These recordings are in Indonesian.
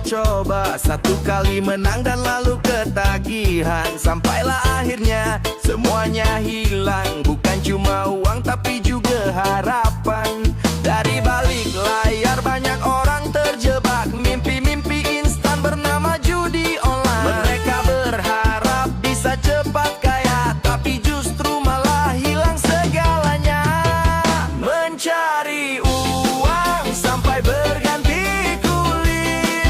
coba-coba, satu kali menang dan lalu ketagihan. Sampailah akhirnya semuanya hilang, bukan cuma uang tapi juga harapan. Dari balik layar banyak orang terjebak mimpi-mimpi instan bernama judi online. Mereka berharap bisa cepat kaya, tapi justru malah hilang segalanya. Mencari uang sampai berganti kulit,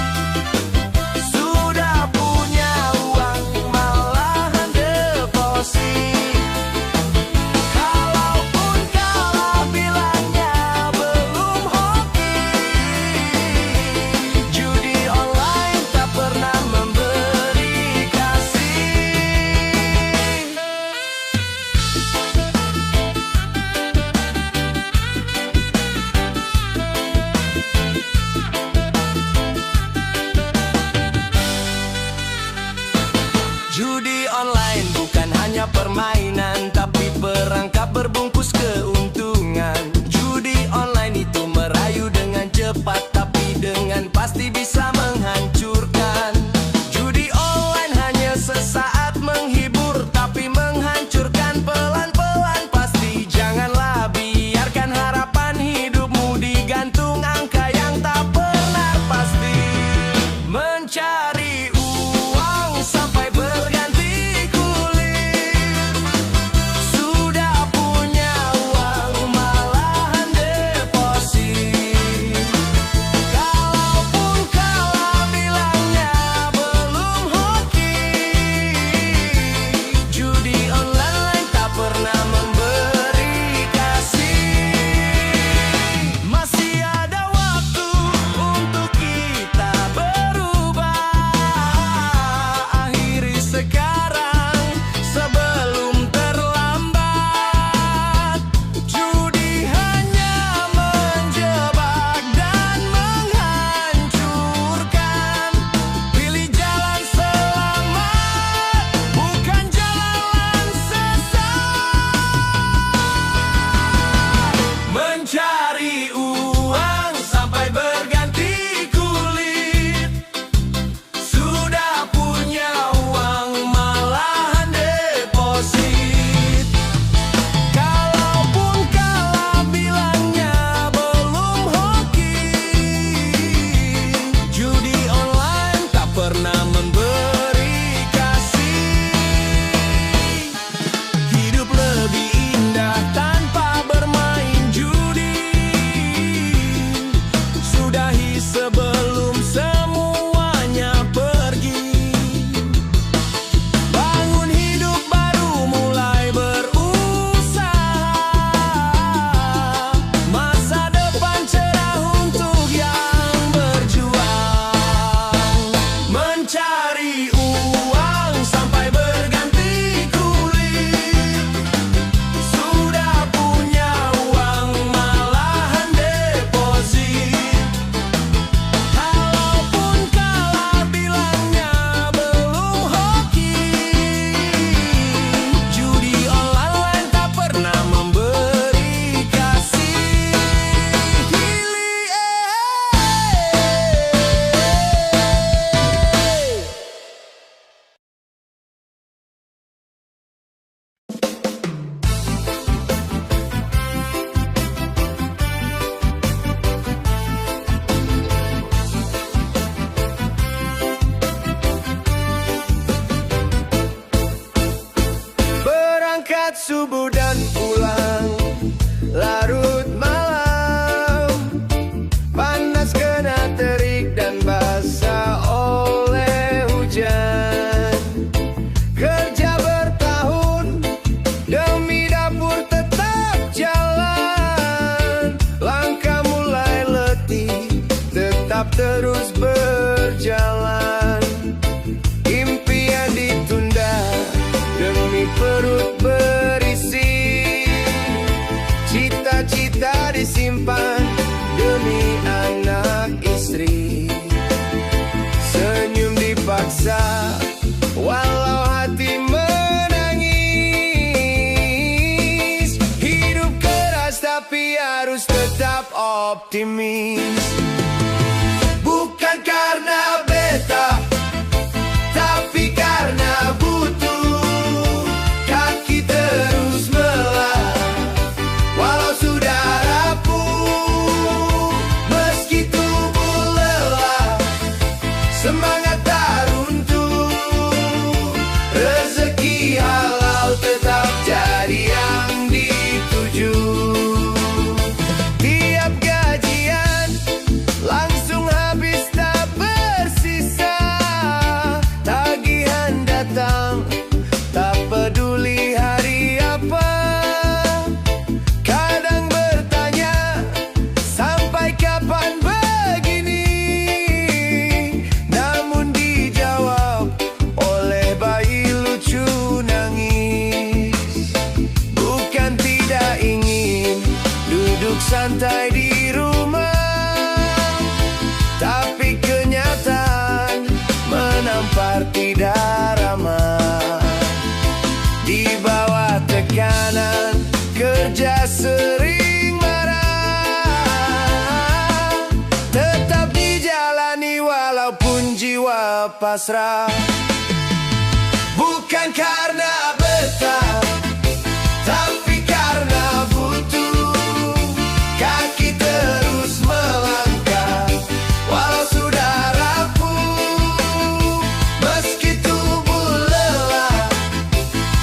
sudah punya uang malahan deposit. Kalaupun kalah bilangnya belum hoki, judi online tak pernah memberi kasih. Judi online bukan hanya permainan, tapi perangkap berbungkus keuntungan. Judi online itu merayu dengan cepat, tapi dengan pasti bisa menghancurkan. Judi online hanya sesaat menghibur, tapi menghancurkan pelan-pelan pasti. Janganlah biarkan harapan hidupmu digantung angka yang tak pernah pasti. Mencari uang sampai berganti kulit, sudah punya uang malahan deposit. Kalaupun kalah bilangnya belum hoki, judi online tak pernah memberi kasih. Masih ada waktu untuk kita berubah, akhiri sekarang sebelum terlambat. Judi hanya menjebak dan menghancurkan. Pilih jalan selamat, bukan jalan sesat. Mencari uang sampai berganti kulit, sudah punya uang malahan deposit. Kalaupun kalah bilangnya belum hoki, judi online tak pernah memberi kasih. Hidup lebih indah tanpa bermain judi, sudahi sebelum semuanya pergi. Bangun hidup baru, mulai berusaha, masa depan cerah untuk yang berjuang. Mencari uang sampai berganti kulit, sudah punya uang malahan deposit. Kalaupun kalah bilangnya belum hoki, judi online tak pernah memberi kasih. Berangkat subuh dan pulang larut malam, panas kena terik dan basah oleh hujan. Kerja bertahun demi dapur tetap jalan, langkah mulai letih tetap terus berjalan. Impian ditunda demi perut berisi, cita-cita disimpan demi anak istri. Senyum dipaksa walau hati menangis. Hidup keras tapi harus tetap optimis, bukan karena siap pasrah. Bukan karena betah, tapi karena butuh. Kaki terus melangkah walau sudah rapuh. Meski tubuh lelah,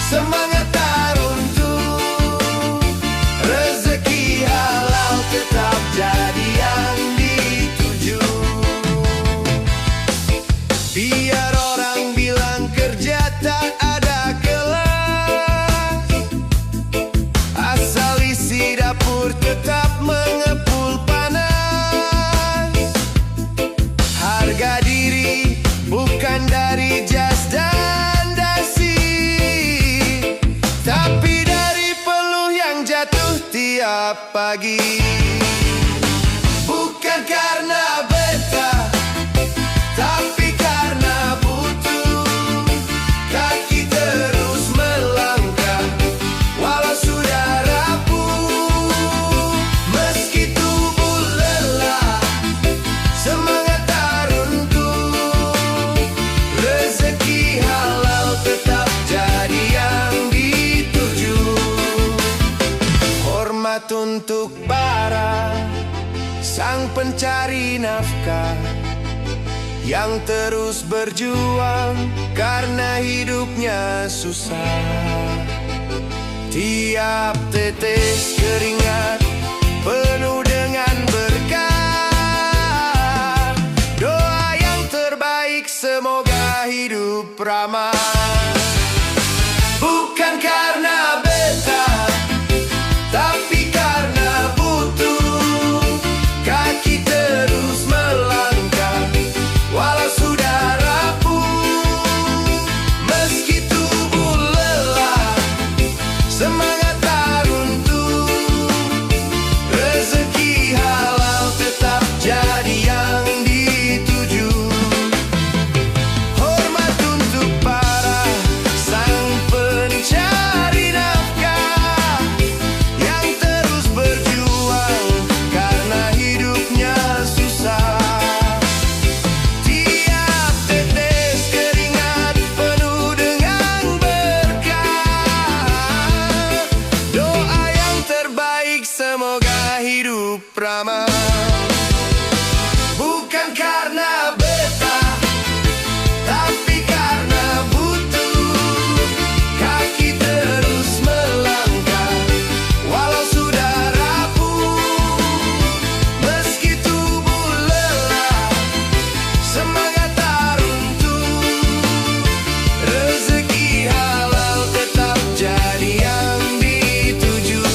semangat tak runtuh. Rezeki halal tetap jadi yang dituju. Biar orang bilang kerja tak ada kelas, asal isi dapur tetap mengepul panas. Harga diri bukan dari jas dan dasi, tapi dari peluh yang jatuh tiap pagi. Bukan karena betah, tapi karena butuh. Kaki terus melangkah walau sudah rapuh. Meski tubuh lelah, semangat tak runtuh. Rezeki halal tetap jadi yang dituju. Hormat untuk para sang pencari nafkah yang terus berjuang karena hidupnya susah. Tiap tetes keringat penuh dengan berkah. Doa yang terbaik semoga hidup ramah. Bukan karena betah, tapi karena butuh. Kaki terus melangkah walau sudah rapuh. Meski tubuh lelah, semangat tak runtuh. Rezeki halal tetap jadi yang dituju. Hormat untuk para sang pencari nafkah yang terus berjuang karena hidupnya susah. Tiap tetes keringat penuh dengan berkah. Doa yang terbaik semoga hidup ramah. Bukan karena betah, tapi karena butuh. Kaki terus melangkah walau sudah rapuh. Meski tubuh lelah, semangat tak runtuh. Rezeki halal tetap jadi yang dituju.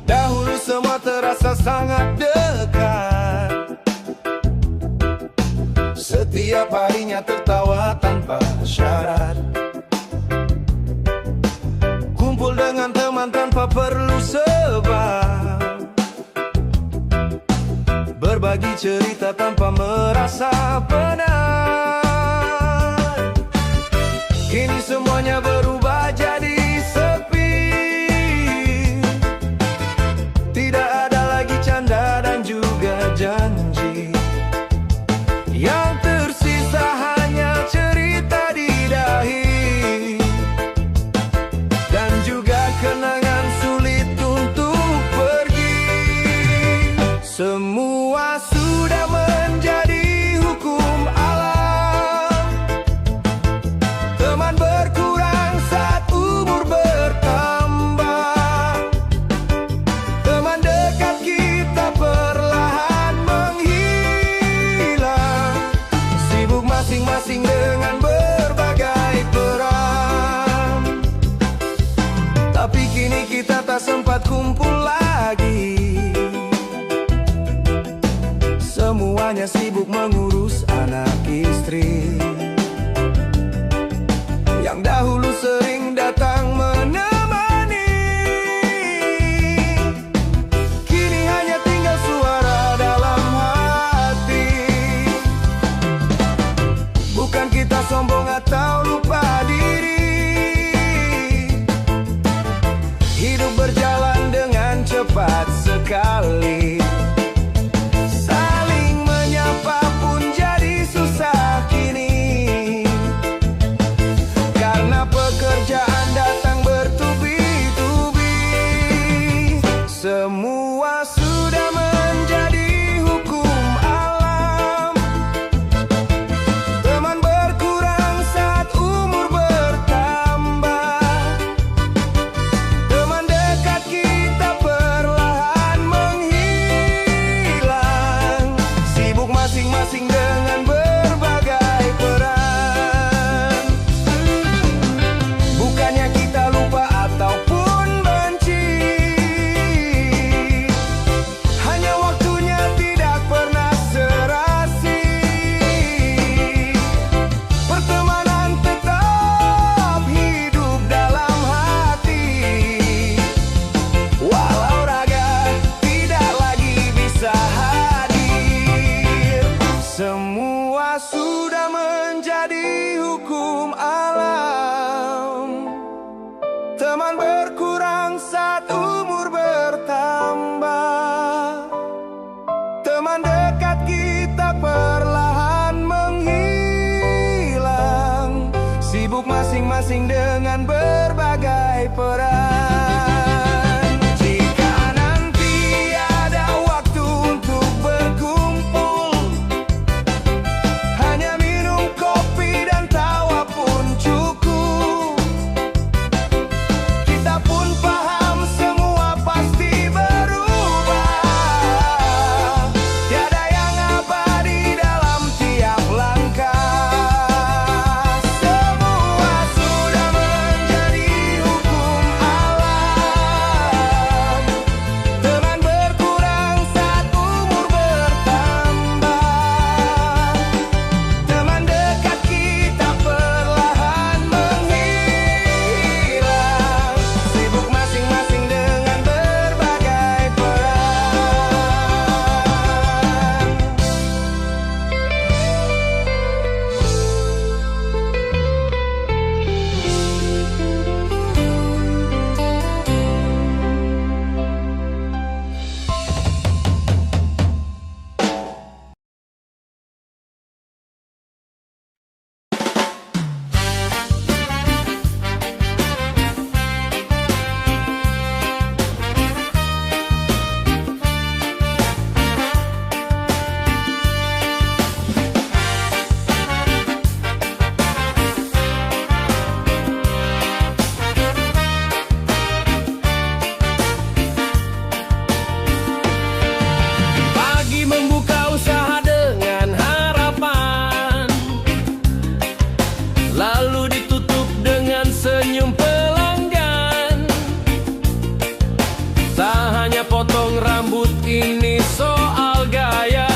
Dahulu semua terasa sangat dekat. Setiap harinya tertawa tanpa syarat. Kumpul dengan teman tanpa perlu sebab. Berbagi cerita tanpa merasa penat. Kini semuanya berubah jadi sepi. Tidak ada lagi canda dan juga janji. Yang tersisa hanya cerita di dahi dan juga kenangan sulit untuk pergi. Semua sudah menjadi hukum alam. hanya sibuk mengurus anak istri yang dahulu sering datang menemani. Kini hanya tinggal suara dalam hati. Bukan kita sombong atau lupa diri, hidup berjalan dengan cepat sekali. Saling menyapa pun jadi susah kini, karena pekerjaan datang bertubi-tubi. Semua sudah menjadi hukum alam. Teman berkurang saat umur bertambah. Teman dekat kita perlahan menghilang, sibuk masing-masing dengan berbagai peran. Bukannya kita lupa ataupun benci, hanya waktunya tidak pernah serasi. Pertemanan tetap hidup dalam hati, walau raga tidak lagi bisa hadir. Semua sudah menjadi hukum alam. Teman berkurang saat umur bertambah. Teman dekat kita perlahan menghilang, sibuk masing-masing dengan berbagai peran. Jika nanti ada waktu untuk berkumpul, hanya minum kopi dan tawa pun cukup. Kita pun paham semua pasti berubah, tiada yang abadi dalam tiap langkah. Semua sudah menjadi hukum alam. Teman berkurang saat umur bertambah. Teman dekat kita perlahan menghilang, sibuk masing-masing dengan berbagai peran. Pagi membuka usaha dengan harapan, lalu ditutup dengan senyum pelanggan. Tak hanya potong rambut, ini soal gaya,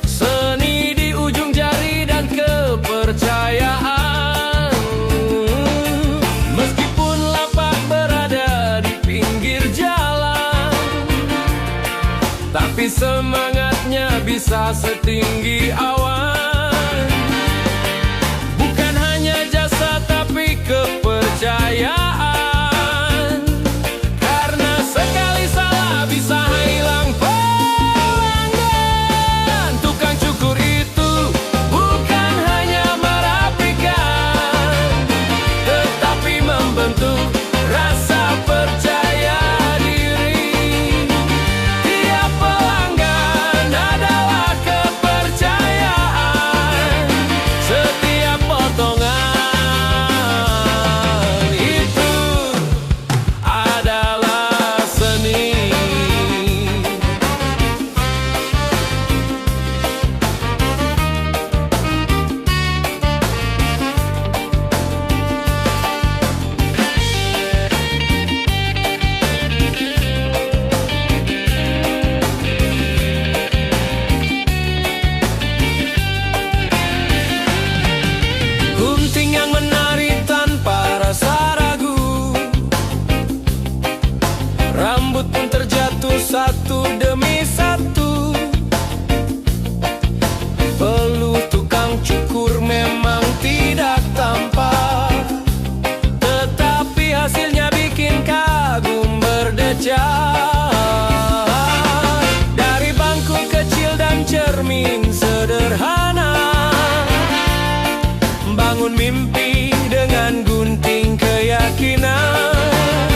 seni di ujung jari dan kepercayaan. Meskipun lapak berada di pinggir jalan, tapi semangatnya bisa setinggi awan. Bukan hanya jasa tapi kepercayaan, karena sekali salah bisa hilang pelanggan. Tukang cukur itu bukan hanya merapikan, tetapi membentuk rasa percaya diri. Tiap pelanggan adalah kepercayaan. cermin sederhana. Bangun mimpi dengan gunting keyakinan.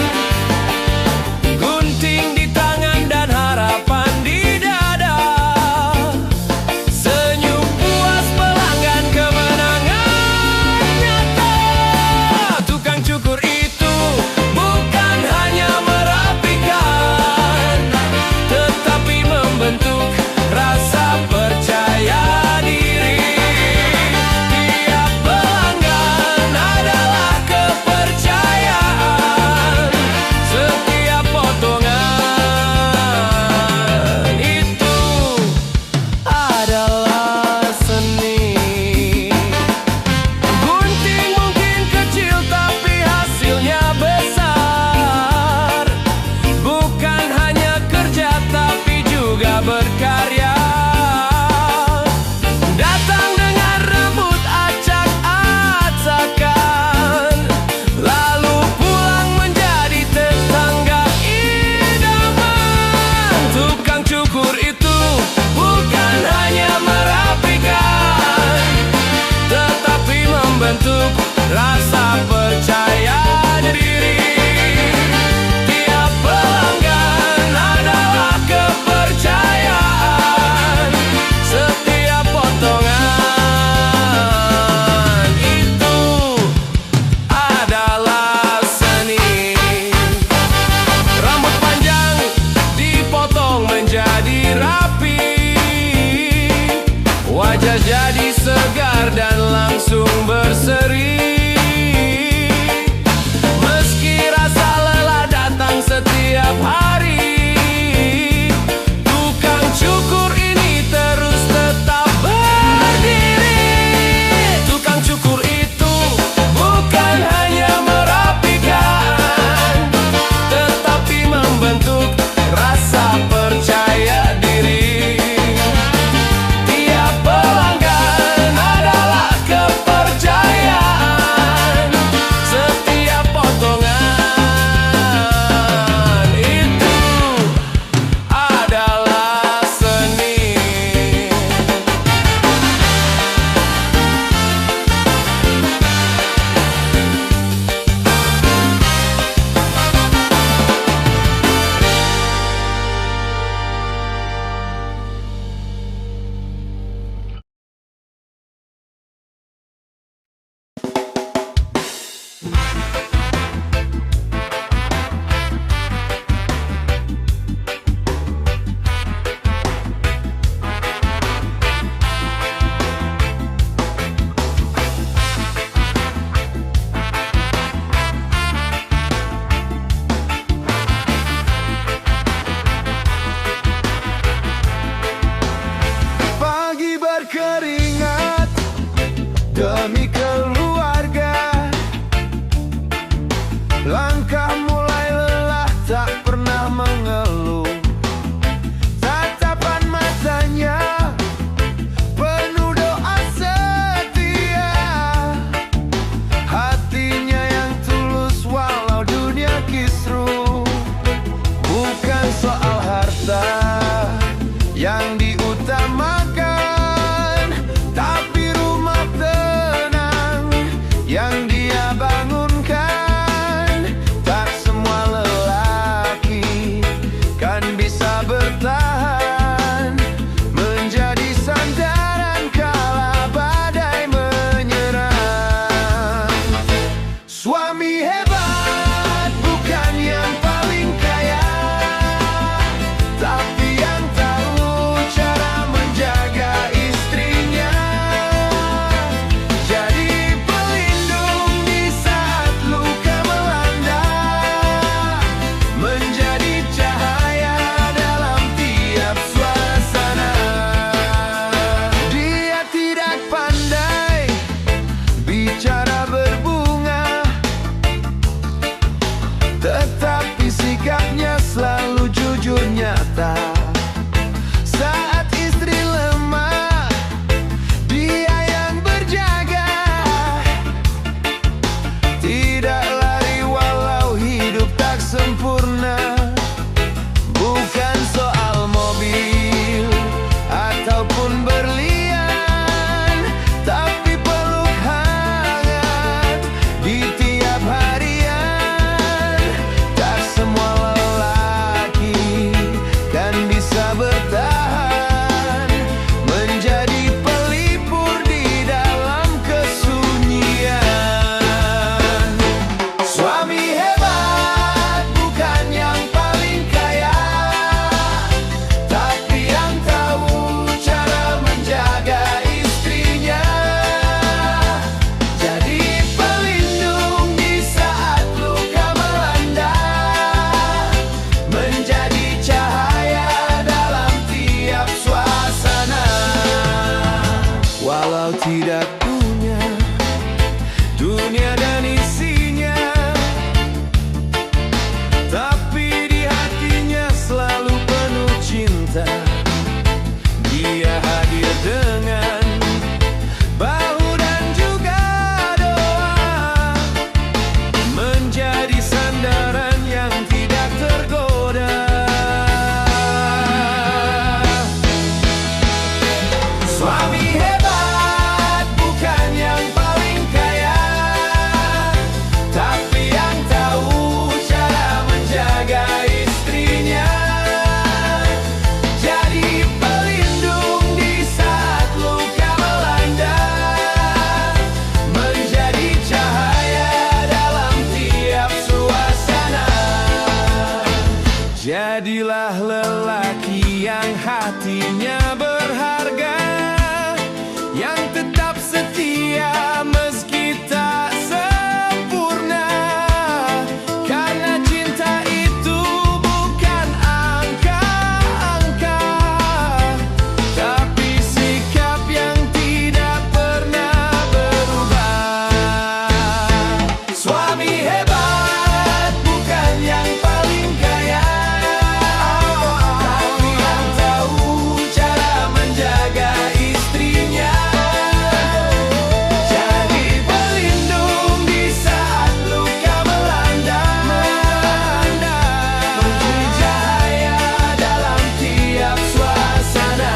Gunting di tangan dan harapan di dada. Senyum puas pelanggan kemenangan nyata. Tukang cukur itu bukan hanya merapikan, tetapi membentuk rasa percaya diri. Tiap pelanggan adalah kepercayaan. Setiap potongan itu adalah seni. Gunting mungkin kecil tapi hasilnya besar. Bukan hanya kerja tapi juga berkarya. Datang dengan rambut acak-acakan, lalu pulang menjadi tetangga idaman. Tukang cukur itu bukan hanya merapikan, tetapi membentuk rasa percaya diri. Tiap pelanggan adalah kepercayaan. Setiap potongan itu adalah seni. Rambut panjang dipotong menjadi rapi. Wajah jadi segar dan langsung berseri. Meski rasa lelah datang setiap hari, tukang cukur ini terus tetap berdiri. Tukang cukur itu bukan hanya merapikan, tetapi membentuk rasa percaya diri. Tiap pelanggan adalah kepercayaan. Setiap potongan itu adalah seni. Pagi berkeringat demi keluarga. Langkah mulai lelah, tak pernah mengeluh. Tatapan matanya penuh doa setia. Hatinya yang tulus walau dunia kisruh. Bukan soal harta yang diutamakan, tapi rumah tenang walaupun berlian, tapi peluk hangat di tiap harian. Tak semua lelaki kan bisa bertahan menjadi pelipur di dalam kesunyian. Suami hebat bukan yang paling kaya, tapi yang tahu cara menjaga istrinya. Jadi pelindung di saat luka melanda, menjadi cahaya dalam tiap suasana. Walau tidak punya dunia dan isinya, tapi di hatinya selalu penuh cinta. Dia hadir dengan bahu dan juga doa, menjadi sandaran yang tidak tergoda. Suami hebat bukan yang paling kaya, tapi yang tahu cara menjaga istrinya. Jadi pelindung di saat luka melanda, menjadi cahaya dalam tiap suasana. Jadilah lelaki yang hatinya berharga, yang tetap setia meski tak sempurna. Karena cinta itu bukan angka-angka, tapi sikap yang tidak pernah berubah. Suami hebat bukan yang paling kaya, tapi yang tahu cara menjaga istrinya. Jadi pelindung di saat luka melanda, menjadi cahaya dalam tiap suasana.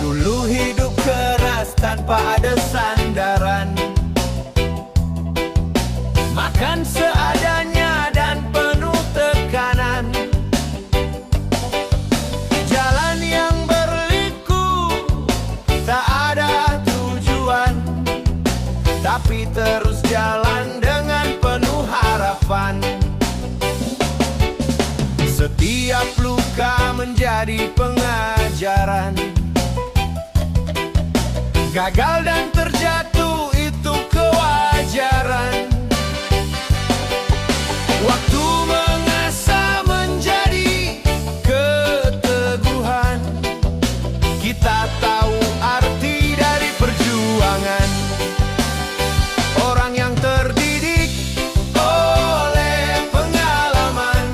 Dulu hidup keras tanpa ada sandaran, makan seadanya dan penuh tekanan. Jalan yang berliku, tak ada tujuan, tapi terus jalan dengan penuh harapan. Setiap luka menjadi pengajaran, gagal dan terjatuh itu kewajaran. Waktu mengasah menjadi keteguhan, kita tahu arti dari perjuangan. Orang yang terdidik oleh pengalaman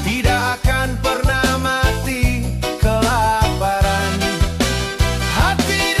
tidak akan pernah mati kelaparan. Hati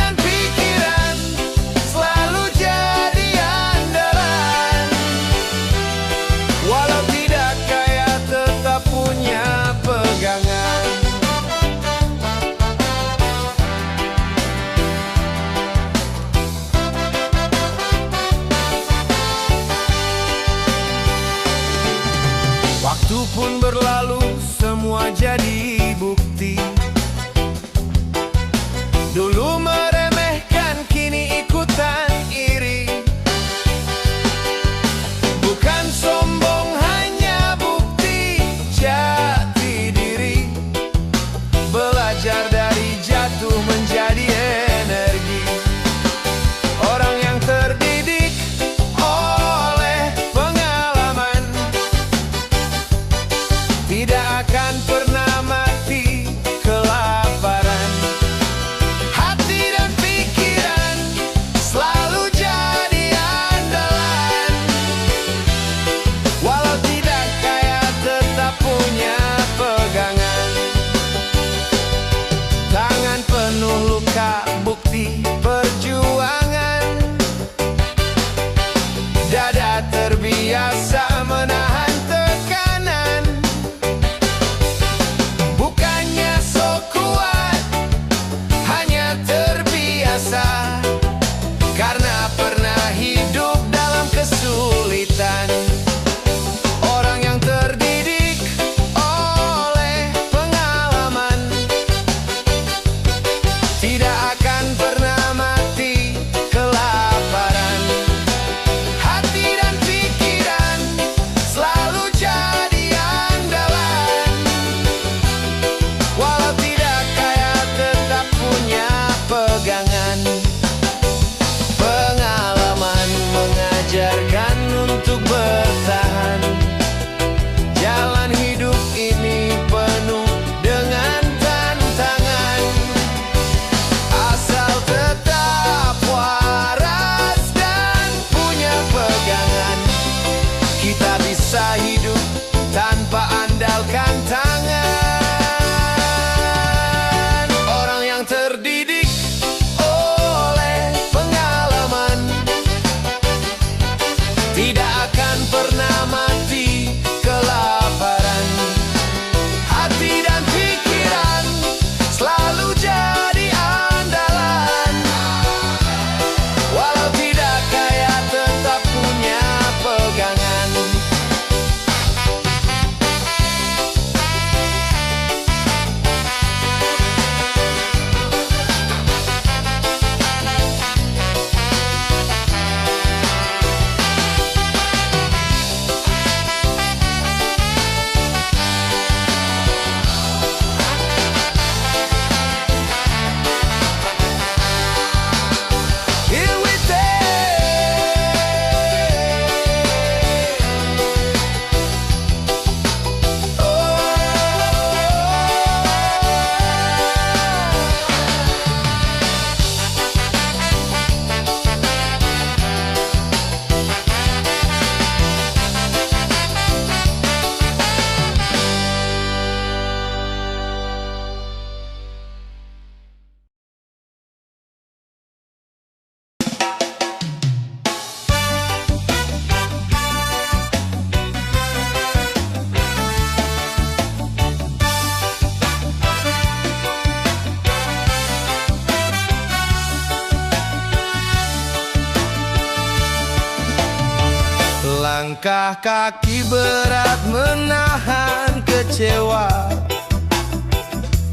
Langkah kaki berat menahan kecewa,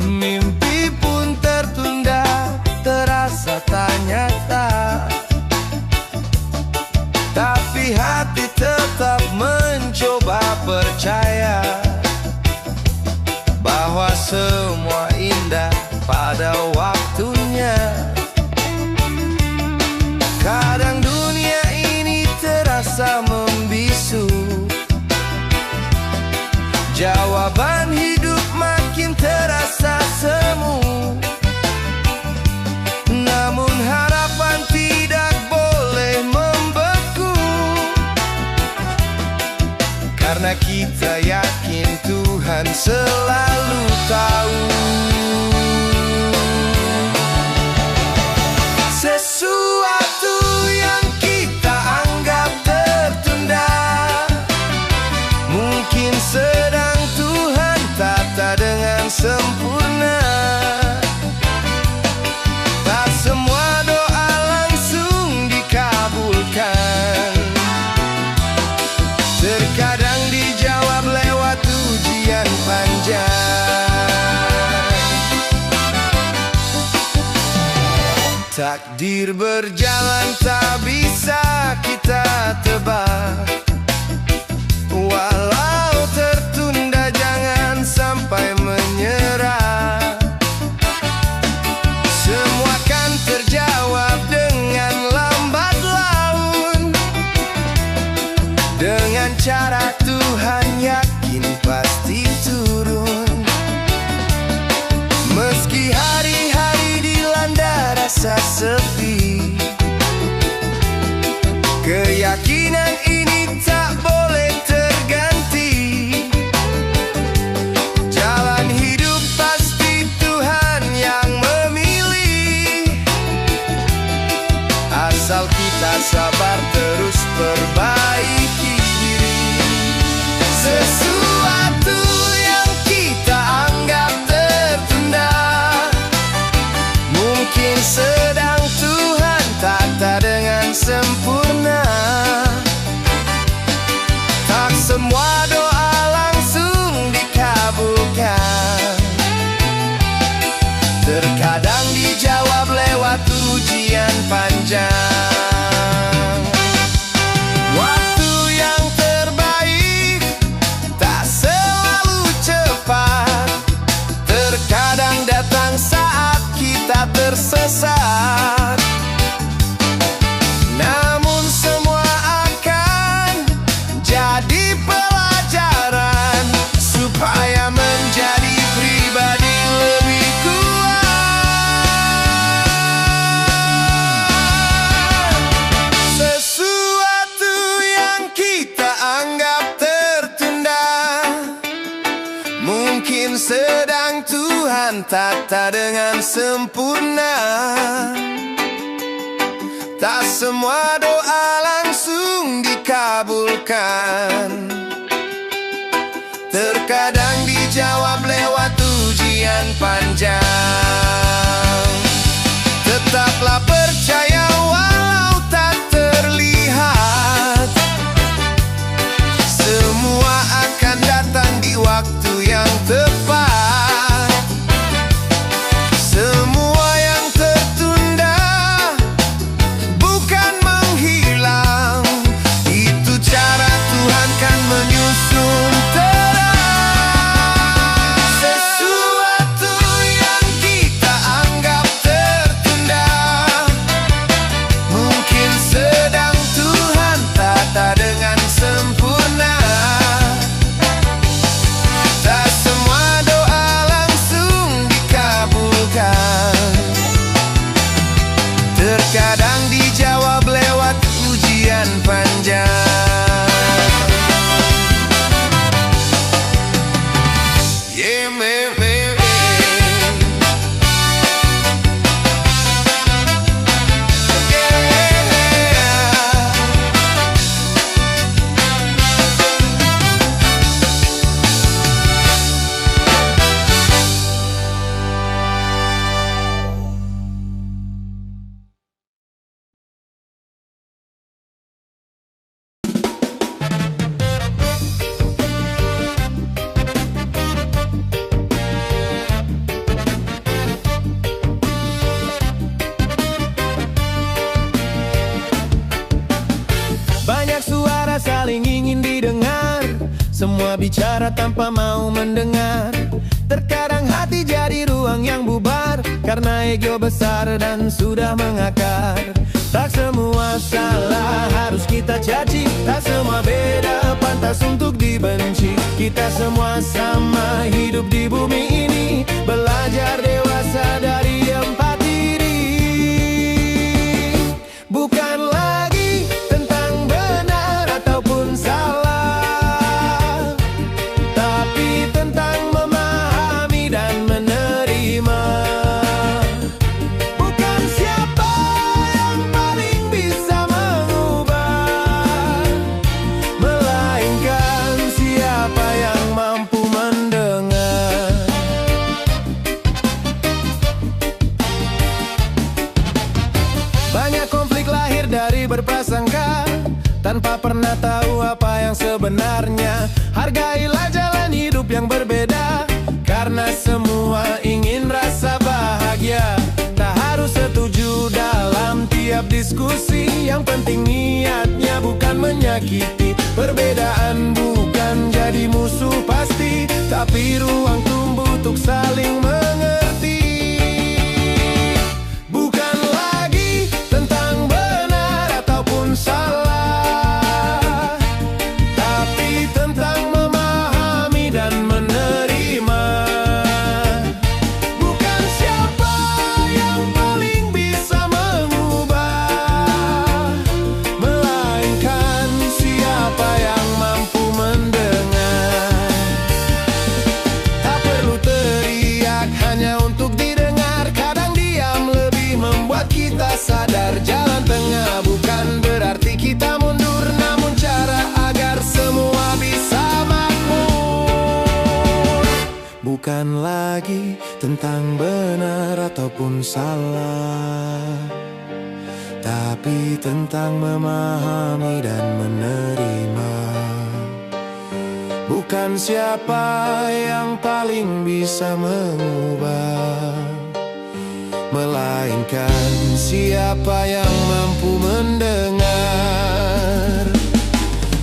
mimpi pun tertunda, terasa tak nyata. Tapi hati tetap mencoba percaya bahwa semua indah pada waktunya. Kadang dunia ini terasa membisu, jawaban hidup makin terasa semu. Namun harapan tidak boleh membeku, karena kita yakin Tuhan selalu tahu. Sesuatu yang kita anggap tertunda mungkin sedang Tuhan tata dengan sempurna. Tak semua doa langsung dikabulkan, terkadang dijawab lewat ujian panjang. Takdir berjalan tak bisa kita tebak, walau tertunda jangan sampai menyerah. Semua kan terjawab dengan lambat laun, dengan cara Tuhan yakin pasti turun. Meski hari-hari dilanda rasa sepi, keyakinan ini tak boleh terganti. Jalan hidup pasti Tuhan yang memilih, asal kita sabar terus perbaiki diri. Sesuatu yang kita anggap tertunda mungkin sedang Tuhan tata dengan sempurna. Tak semua doa langsung dikabulkan, terkadang dijawab lewat ujian panjang. Waktu yang terbaik tak selalu cepat, terkadang datang saat kita tersesat. Namun semua akan jadi pelajaran supaya menjadi pribadi lebih kuat. Sesuatu yang kita anggap tertunda mungkin sedang Tuhan tata dengan sempurna. Tak semua doa langsung dikabulkan, terkadang dijawab lewat ujian panjang. Tetaplah percaya walau tak terlihat, semua akan datang di waktu yang tepat. Semua yang tertunda bukan menghilang, itu cara Tuhan kan menyusun terang. semua bicara tanpa mau mendengar. Terkadang hati jadi ruang yang bubar karena ego besar dan sudah mengakar. Tak semua salah harus kita caci, tak semua beda pantas untuk dibenci. Kita semua sama hidup di bumi ini, belajar dewasa dari empat diri. Bukan lagi tentang benar ataupun salah, tapi tentang memahami dan menerima. Bukan siapa yang paling bisa mengubah, melainkan siapa yang mampu mendengar. Banyak konflik lahir dari berprasangka, tanpa pernah tahu apa yang sebenarnya. Hargailah jalan hidup yang berbeda, karena semua ingin rasa bahagia. Tak harus setuju dalam tiap diskusi, yang penting niatnya bukan menyakiti. Perbedaan bukan jadi musuh pasti, tapi ruang tumbuh untuk saling mengerti. Bukan lagi tentang benar ataupun salah, tapi tentang memahami dan menerima. Bukan siapa yang paling bisa mengubah, melainkan siapa yang mampu mendengar. Tak perlu teriak hanya untuk didengar, kadang diam lebih membuat kita sadar. Jalan tengah bukan berarti kita mundur, namun cara agar semua bisa makmur. Bukan lagi tentang benar ataupun salah, tapi tentang memahami dan menerima. Bukan siapa yang paling bisa mengubah, melainkan siapa yang mampu mendengar.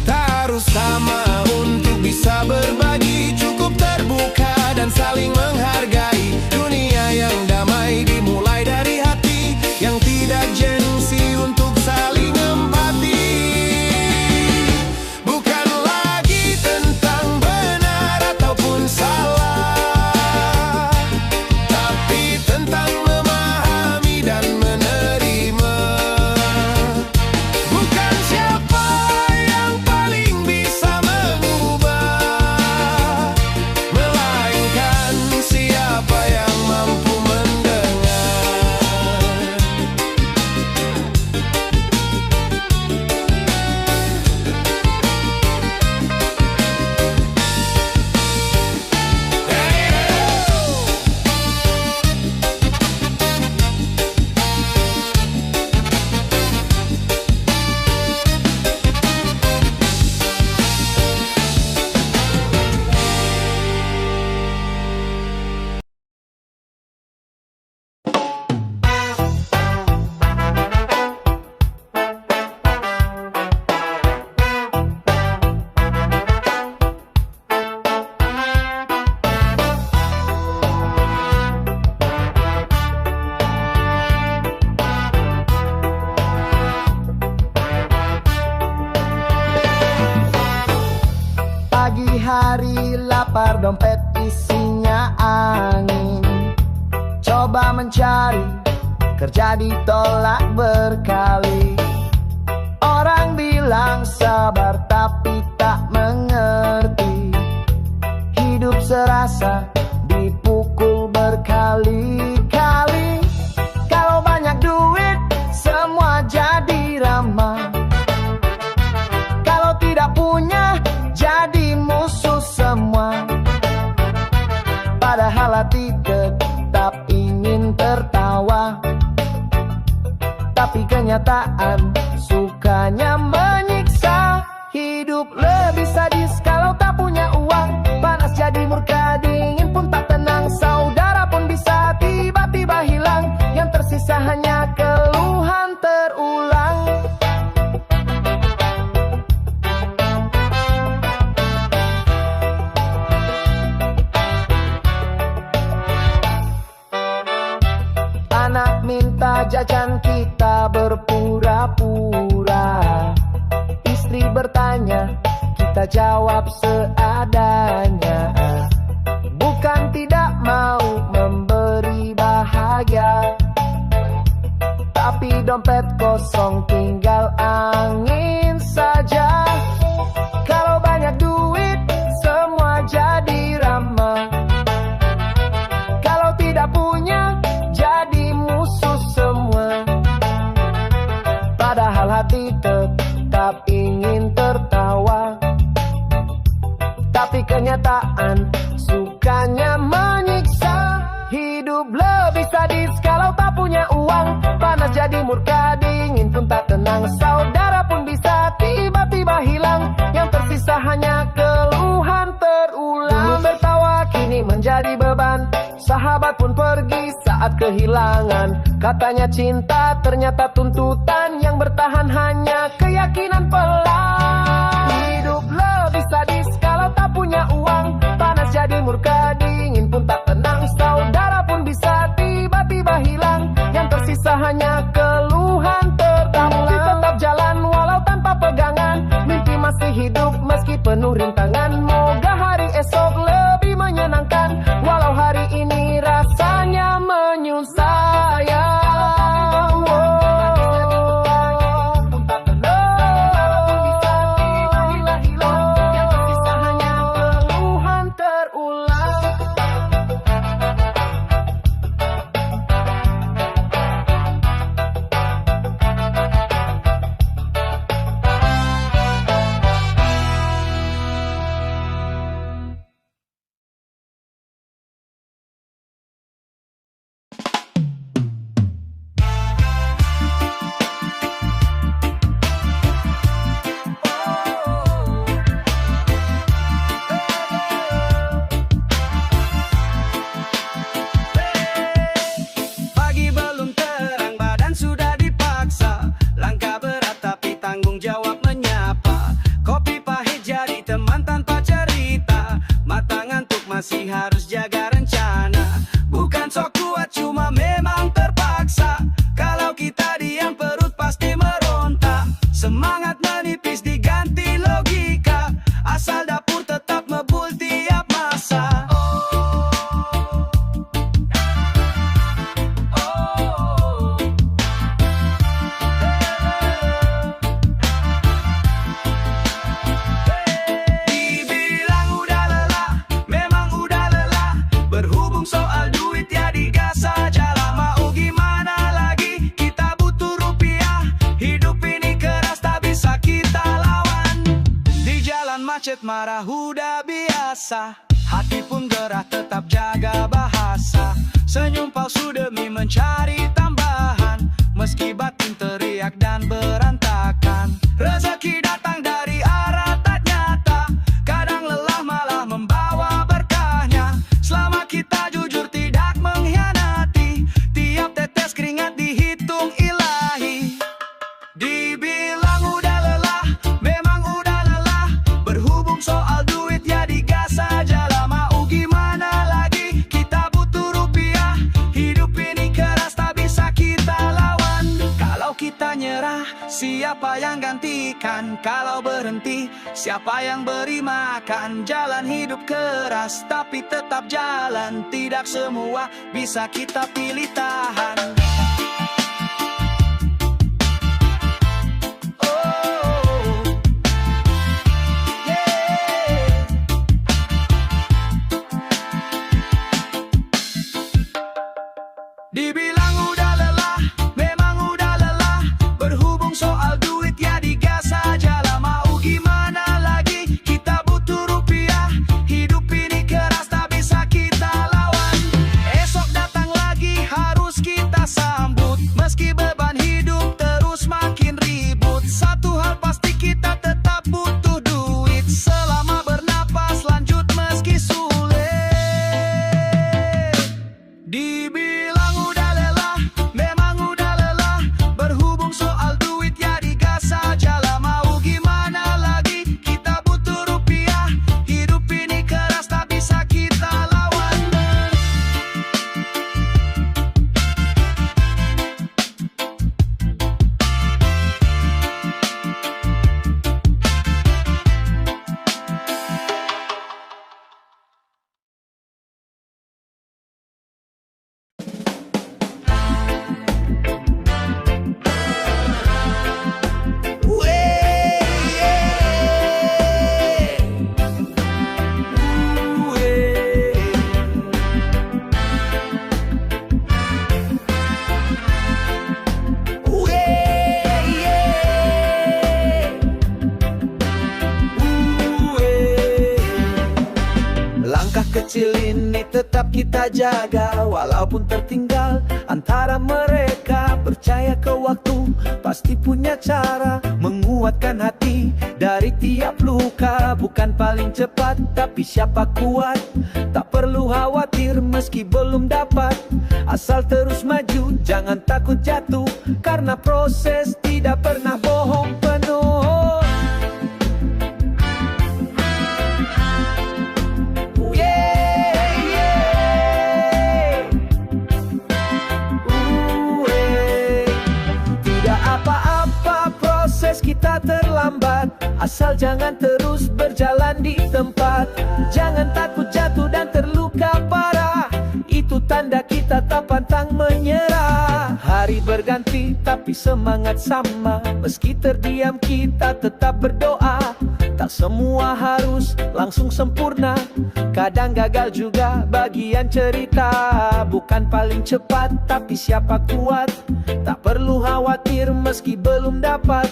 Tak harus sama untuk bisa berbagi, cukup terbuka dan saling menghargai. Dunia yang damai dimulai dari hati yang tidak gengsi untuk saling empati. Bukan lagi tentang benar ataupun salah, tapi tentang memahami dan menerima. Bukan siapa yang paling bisa mengubah, melainkan siapa yang mampu mendengar. Pagi hari lapar, dompet isinya angin. Coba mencari kerja ditolak berkali. Orang bilang sabar tapi tak mengerti. Hidup serasa dipukul berkali-kali. Kalau banyak duit semua jadi ramah, kalau tidak punya jadi musuh semua. Padahal hati tetap ingin tertawa, tapi kenyataan sukanya menyiksa. Hidup lebih sadis kalau tak punya uang. Panas jadi murka, dingin pun tak tenang. Saudara pun bisa tiba-tiba hilang, yang tersisa hanya keluhan terulang. jajan kita berpura-pura. Istri bertanya, kita jawab seadanya. Bukan tidak mau memberi bahagia, tapi dompet kosong tinggal angin saja. Kalau banyak duit semua jadi ramah, kalau tidak punya jadi musuh semua. Padahal hati tetap ingin tertawa, tapi kenyataan sukanya menyiksa. Hidup lebih sadis kalau tak punya uang. Panas jadi murka, dingin pun tak tenang. Saudara pun bisa tiba-tiba hilang, yang tersisa hanya keluhan terulang. Dulu tertawa kini menjadi beban, sahabat pun pergi saat kehilangan. Katanya cinta ternyata tuntutan, yang bertahan hanya keyakinan pelan. Hidup lebih sadis kalau tak punya uang. Panas jadi murka, dingin pun tak tenang. Saudara pun bisa tiba-tiba hilang, yang tersisa hanya keluhan terulang. Mimpi tetap jalan walau tanpa pegangan, mimpi masih hidup meski penuh rintangan. Moga hari esok lebih menyenangkan, walau hari ini rasanya menyusahkan. Masih harus jaga rencana, bukan sok kuat cuma memang terpaksa. Kalau kita diam perut pasti meronta, semangat menipis diganti logika, asal dapur tetap ngebul tiap masa. Macet marah udah biasa, hati pun gerah tetap jaga bahasa. Senyum palsu demi mencari tambahan, meski batin teriak dan berantakan. Rezeki datang dari arah tak nyata, kadang lelah malah membawa berkahnya. Selama kita jujur tidak mengkhianati, tiap tetes keringat dihitung ilahi. Dibilang udah lelah, memang udah lelah, berhubung soal duit ya digas saja lah. Mau gimana lagi, kita butuh rupiah, hidup ini keras tak bisa kita lawan. Kalau kita nyerah, siapa yang gantikan? Kalau berhenti, siapa yang beri makan? Jalan hidup keras tapi tetap jalan, tidak semua bisa kita pilih tahan. Dibilang udah lelah, memang udah lelah, berhubung soal duit ya digas saja lah. Mau gimana lagi, kita butuh rupiah, hidup ini keras tak bisa kita lawan. Esok datang lagi harus kita sambut, meski beban hidup terus makin ribut. Satu hal pasti kita tetap butuh duit, selama bernapas lanjut meski sulit. Dibilang udah lelah, kita jaga walaupun tertinggal antara mereka. Percaya ke waktu pasti punya cara menguatkan hati dari tiap luka. Bukan paling cepat tapi siapa kuat. Tak perlu khawatir meski belum dapat, asal terus maju jangan takut jatuh, karena proses tidak pernah bohong penuh. Kita terlambat, asal jangan terus berjalan di tempat. Jangan takut jatuh dan terluka parah, itu tanda kita tak pantang menyerah. Hari berganti tapi semangat sama, meski terdiam kita tetap berdoa. Tak semua harus langsung sempurna, kadang gagal juga bagian cerita. Bukan paling cepat tapi siapa kuat. Tak perlu khawatir meski belum dapat,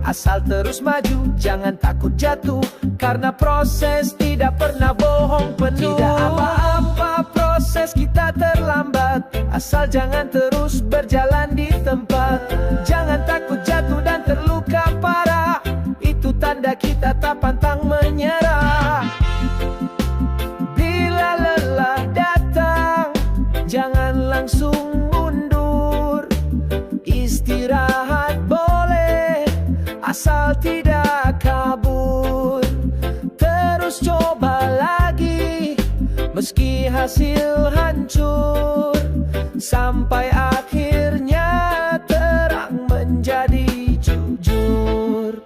asal terus maju jangan takut jatuh, karena proses tidak pernah bohong penuh. Tidak apa-apa proses kita terlambat, asal jangan terus berjalan di tempat. Jangan takut jatuh dan terluka parah, itu tanda kita tak pantang menyerah. Bila lelah datang jangan langsung mundur, istirahat boleh asal tidak kabur. Terus coba lagi meski hasil hancur, sampai akhirnya terang menjadi jujur.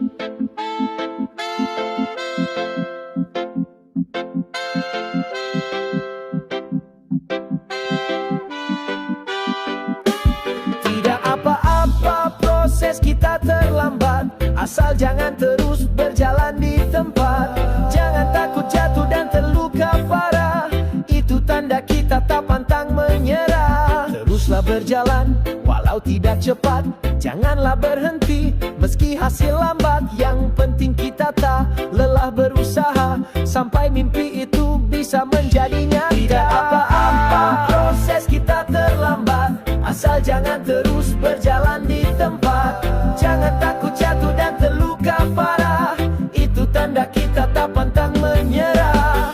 Tidak apa-apa proses kita terlambat, asal jangan terus berjalan di tempat. Jangan takut jatuh dan terluka parah, itu tanda kita tak pantang menyerah. Teruslah berjalan walau tidak cepat, janganlah berhenti meski hasil lambat. Yang penting kita tak lelah berusaha, sampai mimpi itu bisa menjadi nyata. Tidak apa-apa proses kita terlambat, asal jangan terus berjalan di tempat. Jangan takut jatuh dan terluka parah, itu tanda kita tak pantang menyerah.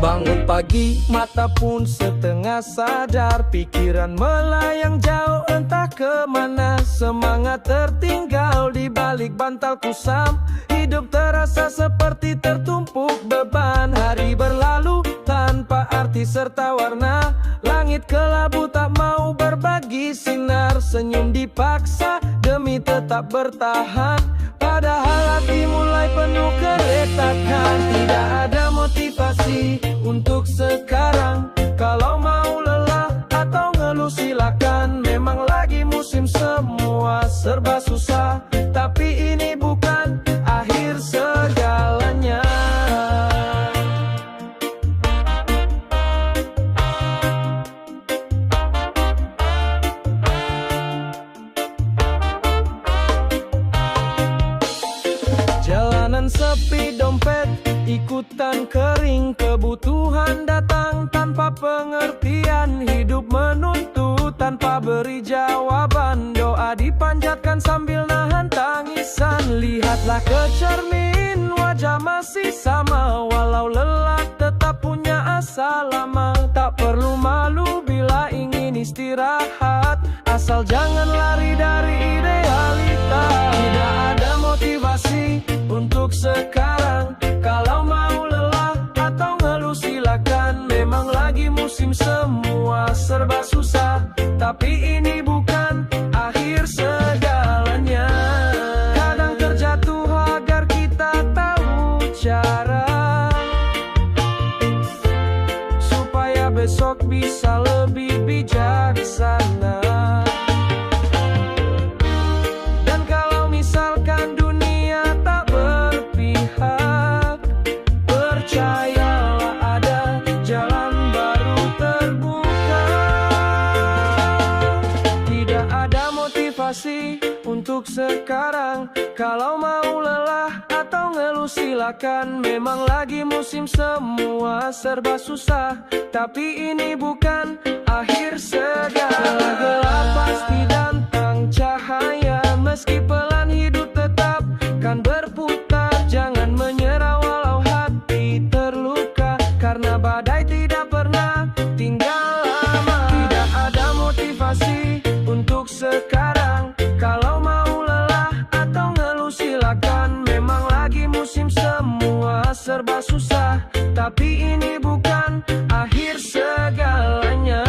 Bangun pagi, mata pun setengah sadar, pikiran melayang jauh entah kemana. Semangat tertinggal di balik bantal kusam, hidup terasa seperti tertumpuk beban. Hari berlalu tanpa arti serta warna, langit kelabu tak mau berbagi sinar. Senyum dipaksa demi tetap bertahan, padahal hati mulai penuh keretakan. Tidak ada motivasi untuk sekarang, kalau mau lelah atau ngeluh silakan. Memang lagi musim semua serba susah, tapi ini bukan akhir segalanya. Jalanan sepi, dompet ikutan kering, kebutuhan datang tanpa pengertian. Hidup menuntut tanpa beri jawaban, doa dipanjatkan sambil nahan tangisan. Lihatlah ke cermin, wajah masih sama, walau lelah tetap punya asa lama. Tak perlu malu bila ingin istirahat, asal jangan lari dari idealita. Tidak ada motivasi untuk sekarang, kalau mau lelah atau ngeluh silakan. Memang Memang lagi musim semua serba susah, tapi ini bukan akhir segalanya. Kadang terjatuh agar kita tahu cara supaya besok bisa lebih bijaksana. Dan kalau misalkan dunia tak berpihak, percayalah ada jalan baru terbuka. Tidak ada motivasi untuk sekarang. Kalau mau lelah atau ngeluh silakan. Memang lagi musim semua serba susah, tapi ini bukan akhir segala. Gelap pasti datang cahaya, meski pelan hidup tetap kan berputar. Jangan menyerah walau hati terluka, karena badai tidak pernah tinggal lama. Tidak ada motivasi untuk sekarang. Kalau mau lelah atau ngeluh silakan. Memang lagi musim semua serba susah, tapi ini bukan akhir segalanya.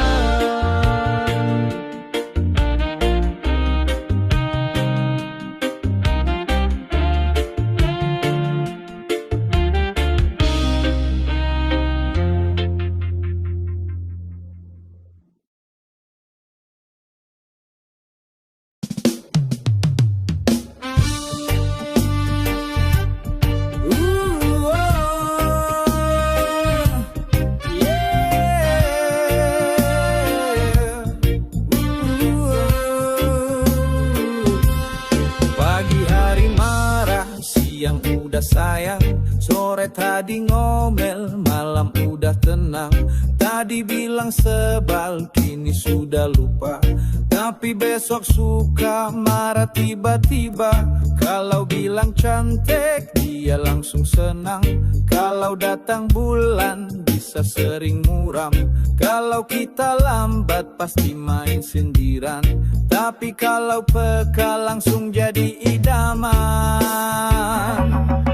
Pagi hari marah, siang udah sayang, sore tadi ngomel, malam udah tenang. Tadi bilang sebal, kini sudah lupa. Tapi besok suka marah tiba-tiba. Kalau bilang cantik, dia langsung senang. Kalau datang bulan, bisa sering muram. Kalau kita lambat, pasti main sindiran. Tapi kalau peka, langsung jadi idaman.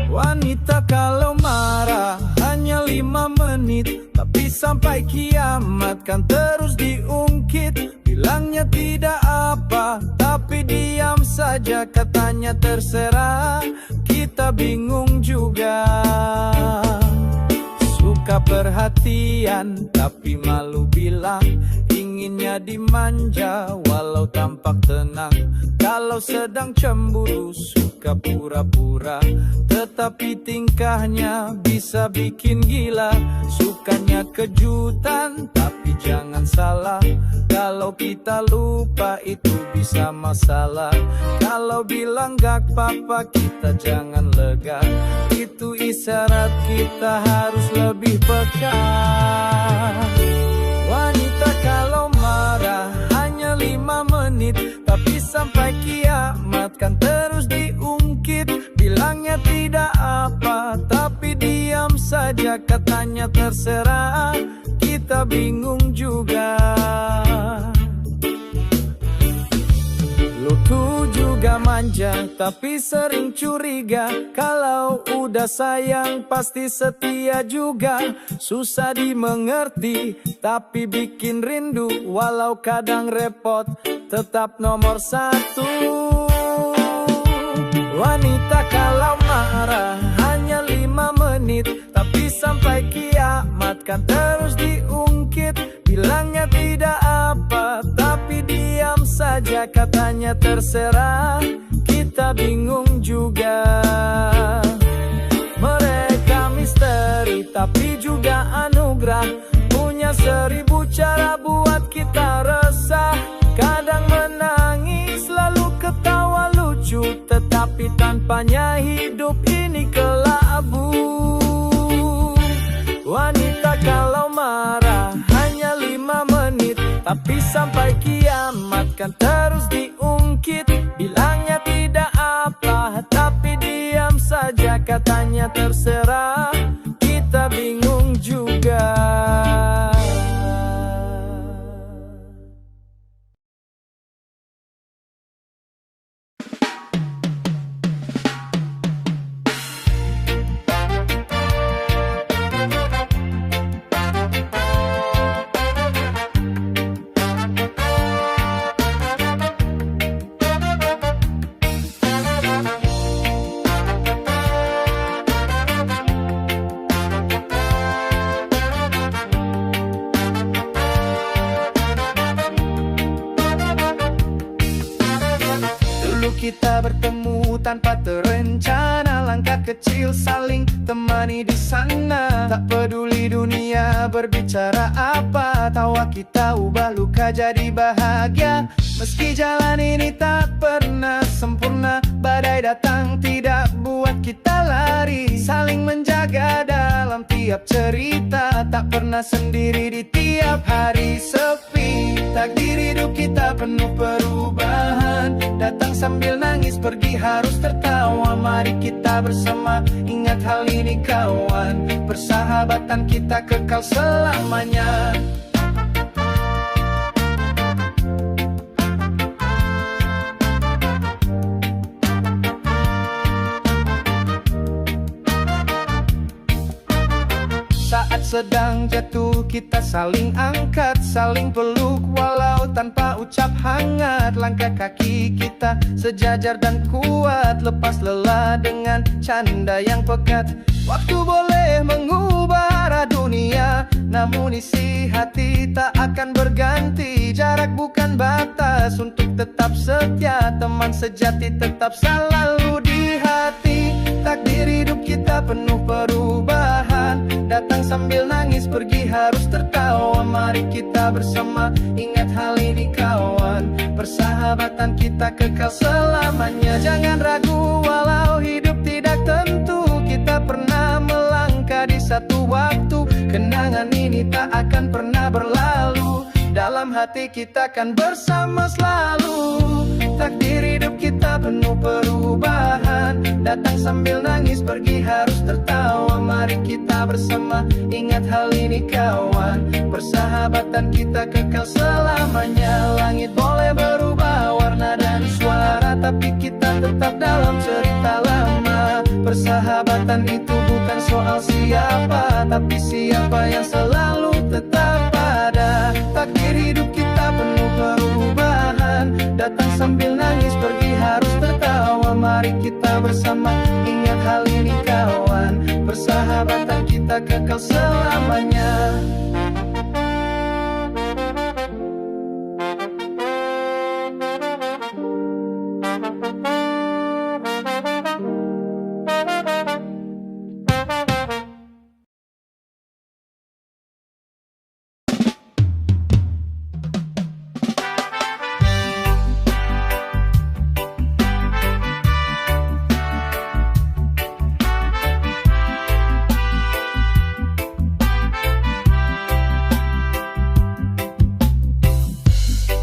Wanita kalau marah, hanya 5 menit, tapi sampai kiamat kan terus diungkit. Bilangnya tidak apa, tapi diam saja, katanya terserah. Kita bingung juga. Suka perhatian, tapi malu bilang. Inginnya dimanja, walau tampak tenang. Kalau sedang cemburu, suka pura-pura. Tetapi tingkahnya bisa bikin gila. Sukanya kejutan, tapi jangan salah. Kalau kita lupa, itu bisa masalah. Kalau bilang gak apa-apa, kita jangan lega. Itu isyarat kita harus lebih peka. Wanita kalau marah hanya 5 menit, tapi sampai kiamat kan terus diungkit. Bilangnya tidak apa, tapi diam saja, katanya terserah. Kita bingung juga. Lutu juga manja, tapi sering curiga. Kalau udah sayang pasti setia juga. Susah dimengerti, tapi bikin rindu. Walau kadang repot, tetap nomor 1. Wanita kalau marah hanya 5 menit, tapi sampai kiamat kan terus diungkit. Bilangnya tidak apa, tapi diam saja, katanya terserah. Kita bingung juga. Mereka misteri, tapi juga anugerah. Punya 1000 cara buat kita resah. Kadang menangis, lalu ketawa lucu. Tetapi tanpanya hidup ini kelabu. Wanita kalau marah hanya 5 menit, tapi sampai kiamat kan terus diungkit. Bilangnya tidak apa, tapi diam saja, katanya terserah. Kita bingung juga. kita bertemu tanpa terencana, langkah kecil saling temani di sana. Tak peduli dunia berbicara apa, tawa kita ubah luka jadi bahagia. Meski jalan ini tak pernah sempurna, badai datang tidak buat kita lari. Saling menjaga dalam tiap cerita, tak pernah sendiri di tiap hari sepi. Takdir hidup kita penuh perubahan, datang sambil nangis, pergi harus tertawa. Mari kita bersama, ingat hal ini kawan, persahabatan kita kekal selamanya. Saat sedang jatuh kita saling angkat, saling peluk walau tanpa ucap hangat. Langkah kaki kita sejajar dan kuat, lepas lelah dengan canda yang pekat. Waktu boleh mengubah arah dunia, namun isi hati tak akan berganti. Jarak bukan batas untuk tetap setia, teman sejati tetap selalu di hati. Takdir hidup kita penuh perubahan, datang sambil nangis, pergi harus tertawa. Mari kita bersama, ingat hal ini kawan, persahabatan kita kekal selamanya. Jangan ragu walau hidup tidak tentu, kita pernah melangkah di satu waktu. Kenangan ini tak akan pernah berlalu, dalam hati kita kan bersama selalu. Takdir hidup kita penuh perubahan, datang sambil nangis, pergi harus tertawa. Mari kita bersama, ingat hal ini kawan, persahabatan kita kekal selamanya. Langit boleh berubah warna dan suara, tapi kita tetap dalam cerita lama. Persahabatan itu bukan soal siapa, tapi siapa yang selalu tetap ada. Takdir hidup kita penuh perubahan, datang sambil nangis, pergi harus tertawa. Mari kita bersama, ingat hal ini kawan, persahabatan kita kekal selamanya.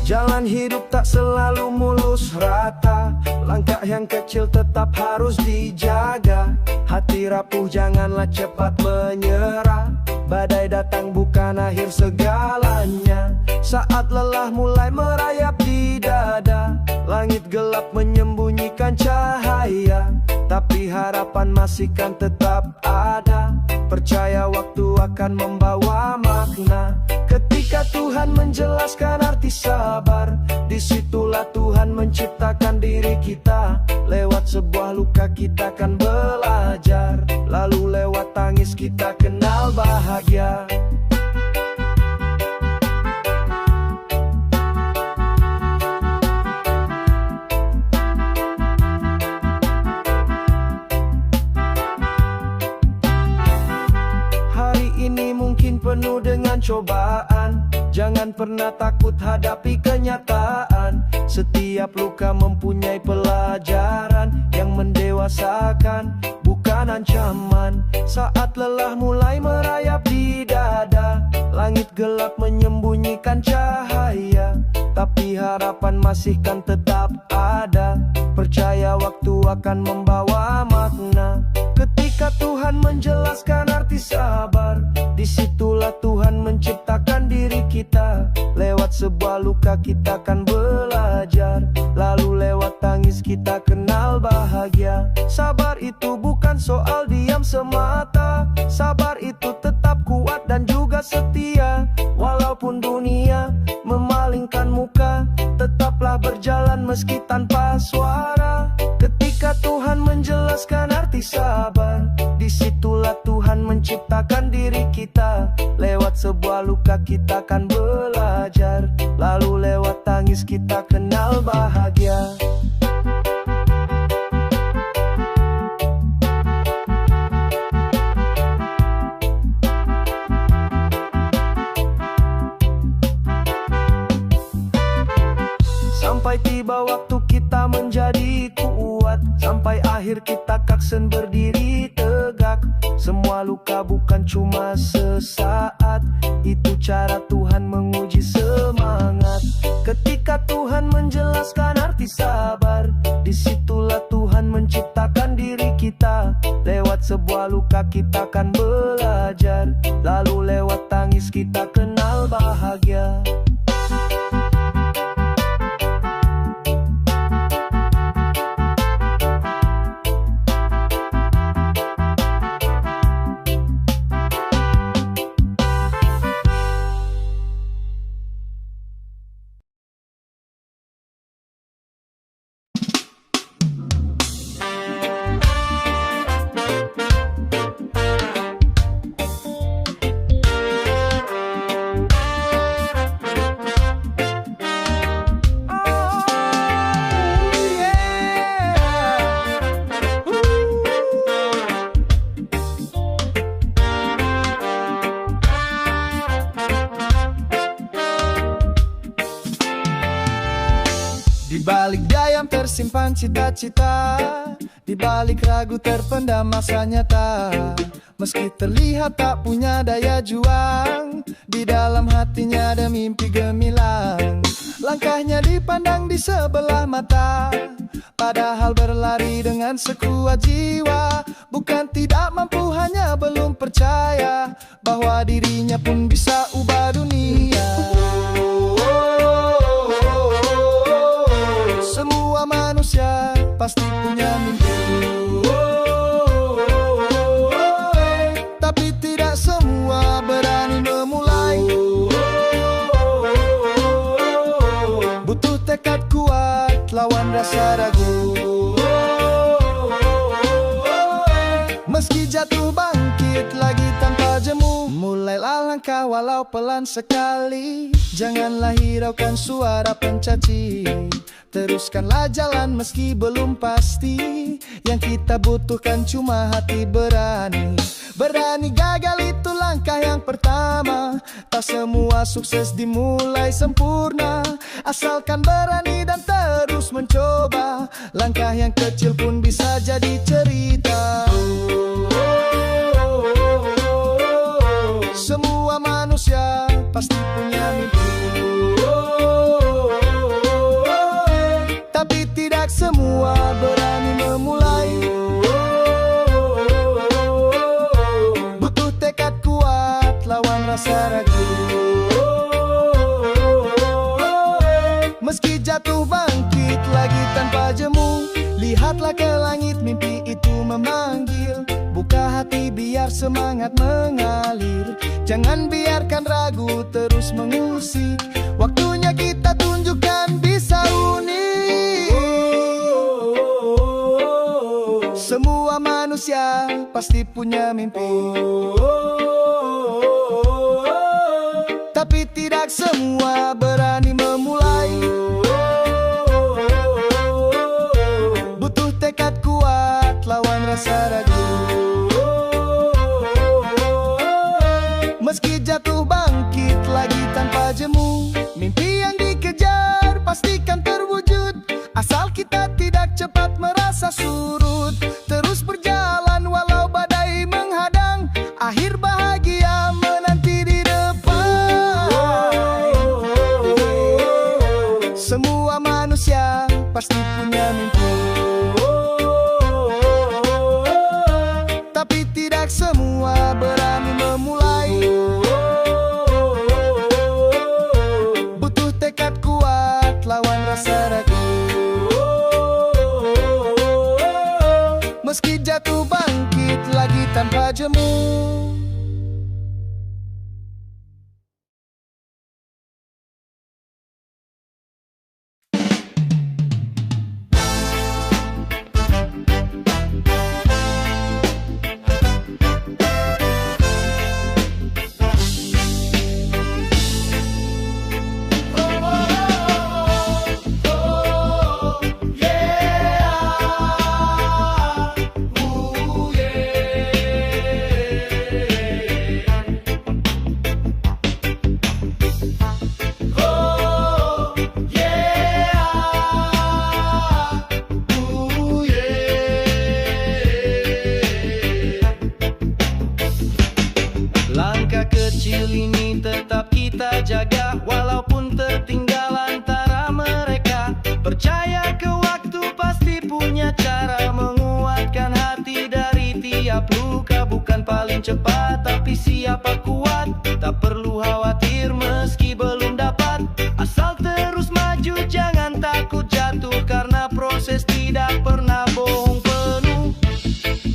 Jalan hidup tak selalu mulus rata, langkah yang kecil tetap harus dijaga. Hati rapuh janganlah cepat menyerah, badai datang bukan akhir segalanya. Saat lelah mulai merayap di dada, langit gelap menyembunyikan cahaya, tapi harapan masih kan tetap ada. Percaya waktu akan membawa makna. Ketika Tuhan menjelaskan arti sabar, disitulah Tuhan menciptakan diri kita. Lewat sebuah luka kita kan belajar, lalu lewat tangis kita kenal bahagia. Penuh dengan cobaan, jangan pernah takut hadapi kenyataan. Setiap luka mempunyai pelajaran yang mendewasakan, bukan ancaman. Saat lelah mulai merayap di dada, langit gelap menyembunyikan cahaya, tapi harapan masih kan tetap ada. Percaya waktu akan membawa makna. Ketika Tuhan menjelaskan arti sabar, disitulah Tuhan menciptakan diri kita. Lewat sebuah luka kita kan belajar, lalu lewat tangis kita kenal bahagia. Sabar itu bukan soal diam semata, sabar itu tetap kuat dan juga setia. Walaupun dunia memalingkan muka, tetaplah berjalan meski tanpa suara. Ketika Tuhan menjelaskan arti sabar, disitulah Tuhan menciptakan diri kita. Lewat sebuah luka kita kan belajar, lalu lewat tangis kita kenal bahagia. Sampai tiba waktu kita menjadi kuat, sampai akhir kita kaksen berdiri tegak. Semua luka bukan cuma sesaat, itu cara Tuhan menguji semangat. Ketika Tuhan menjelaskan arti sabar, disitulah Tuhan menciptakan diri kita. Lewat sebuah luka kita akan belajar, lalu lewat tangis kita kenal bahagia. Di balik diam tersimpan cita-cita, di balik ragu terpendam masa nyata. Meski terlihat tak punya daya juang, di dalam hatinya ada mimpi gemilang. Langkahnya dipandang di sebelah mata, padahal berlari dengan sekuat jiwa. Bukan tidak mampu, hanya belum percaya bahwa dirinya pun bisa ubah dunia. Semua manusia pasti punya mimpi, tapi tidak semua berani memulai. Butuh tekad kuat lawan rasa ragu. Meski jatuh bangkit lagi tanpa jemu, mulailah langkah walau pelan sekali. Janganlah hiraukan suara pencaci, teruskanlah jalan meski belum pasti. Yang kita butuhkan cuma hati berani. Berani gagal itu langkah yang pertama. Tak semua sukses dimulai sempurna, asalkan berani dan terus mencoba. Langkah yang kecil pun bisa jadi cerita. Semua manusia pasti punya mimpi, tapi tidak semua berani memulai. Butuh tekad kuat lawan rasa ragu. Meski jatuh bangkit lagi tanpa jemu, lihatlah ke langit, mimpi itu memanggil. Buka hati biar semangat mengalir, jangan biarkan ragu terus mengusik. Waktunya kita tunjukkan bisa unik. Semua manusia pasti punya mimpi, tapi tidak semua berani memulai. Butuh tekad kuat lawan rasa ragu. Meski jatuh bangkit lagi tanpa jemu, mimpi yang dikejar pastikan terwujud. Asal kita tidak cepat merasa surut, terus berjalan walau badai menghadang. Akhir bahagia menanti di depan. Semua manusia pasti punya mimpi, tapi tidak semua berani memulai. Butuh tekad kuat lawan rasa ragu. Meski jatuh bangkit lagi tanpa jemu. tiap luka. Bukan paling cepat, tapi siapa kuat. Tak perlu khawatir meski belum dapat. Asal terus maju, jangan takut jatuh. Karena proses tidak pernah bohong penuh.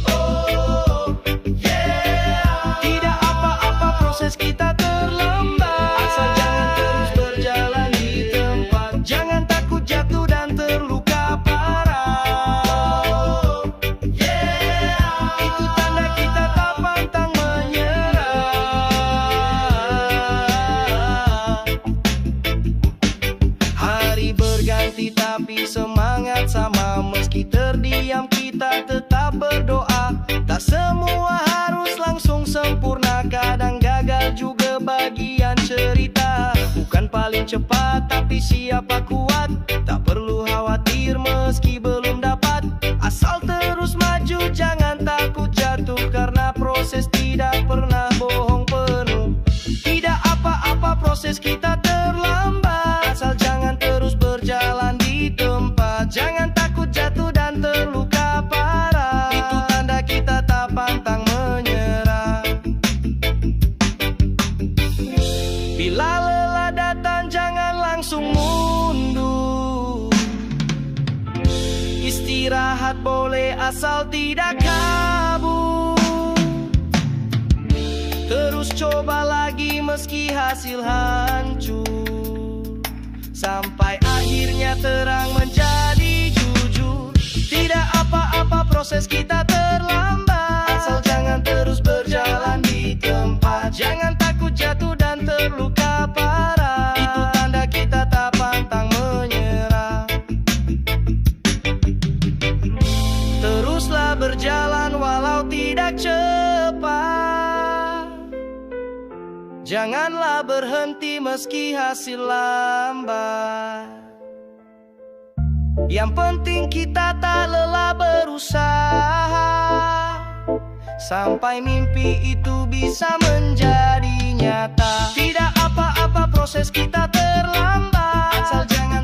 Oh, yeah. Tidak apa-apa proses kita terlambat. Asal jangan terus berjalan di tempat. Jangan takut jatuh dan terluka parah. Yeah. Itu tanda kita tak pantang menyerah. Hari berganti tapi semangat sama. Meski terdiam kita tetap berdoa. Tak semua harus langsung sempurna. Kadang gagal juga bagian cerita. Bukan paling cepat tapi siapa kuat. Tak perlu khawatir meski belum dapat. Asal terus maju, jangan takut jatuh. Karena proses tidak pernah bohong penuh. Tidak apa-apa proses kita terlambat. Asal jangan terus berjalan di tempat. Jangan takut jatuh dan terluka parah. Itu tanda kita tak pantang menyerah. Bila lelah datang jangan langsung mundur. Istirahat boleh asal tidak kabur. Terus coba lagi meski hasil hancur. Sampai akhirnya terang menjadi jujur. Tidak apa-apa proses kita terlambat. Asal jangan terus berjalan di tempat. Jangan takut jatuh dan terluka parah. Itu tanda kita tak pantang menyerah. Teruslah berjalan walau tidak cepat. Janganlah berhenti meski hasil lambat. Yang penting kita tak lelah berusaha. Sampai mimpi itu bisa menjadi nyata. Tidak apa-apa proses kita terlambat. Asal jangan